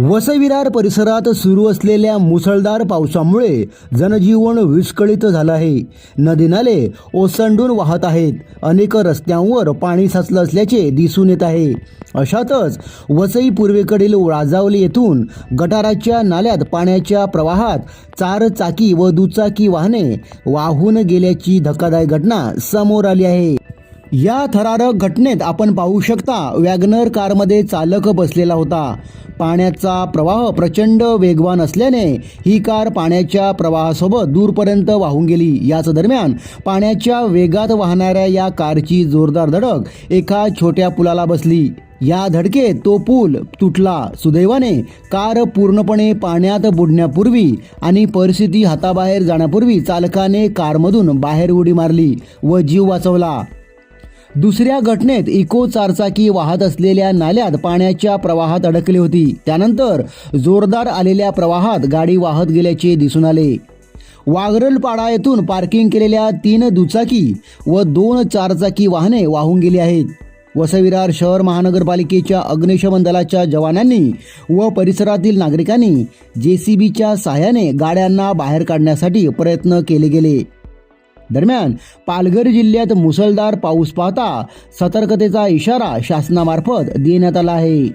वसई विरार परिसरात सुरू असलेल्या मुसळधार पावसामुळे जनजीवन विस्कळीत झालं आहे. नदी नाले ओसंडून वाहत आहेत. अनेक रस्त्यांवर पाणी साचलं असल्याचे दिसून येत आहे. अशातच वसई पूर्वेकडील राजावली येथून गटाराच्या नाल्यात पाण्याच्या प्रवाहात 4 चाकी व दुचाकी वाहने वाहून गेल्याची धक्कादायक घटना समोर आली आहे. या थरारक घटनेत आपण पाहू शकता, वॅगनर कारमध्ये चालक बसलेला होता. पाण्याचा प्रवाह प्रचंड वेगवान असल्याने ही कार पाण्याच्या प्रवाहासोबत दूरपर्यंत वाहून गेली. याच दरम्यान पाण्याच्या वेगात वाहणाऱ्या या कारची जोरदार धडक एका छोट्या पुलाला बसली. या धडकेत तो पूल तुटला. सुदैवाने कार पूर्णपणे पाण्यात बुडण्यापूर्वी आणि परिस्थिती हाताबाहेर जाण्यापूर्वी चालकाने कारमधून बाहेर उडी मारली व जीव वाचवला. दुसऱ्या घटनेत इको 4 चाकी वाहत असलेल्या नाल्यात पाण्याच्या प्रवाहात अडकली होती. त्यानंतर जोरदार आलेल्या प्रवाहात गाडी वाहत गेल्याचे दिसून आले. वागरलपाडा येथून पार्किंग केलेल्या 3 दुचाकी व 2 4 चाकी वाहने वाहून गेली आहेत. वसई विरार शहर महानगरपालिकेच्या अग्निशमन दलाच्या जवानांनी व परिसरातील नागरिकांनी JCBच्या सहाय्याने गाड्यांना बाहेर काढण्यासाठी प्रयत्न केले गेले. दरम्यान पालघर जिल्ह्यात मुसळधार पाऊस पाहता सतर्कतेचा इशारा शासनामार्फत देण्यात आला आहे.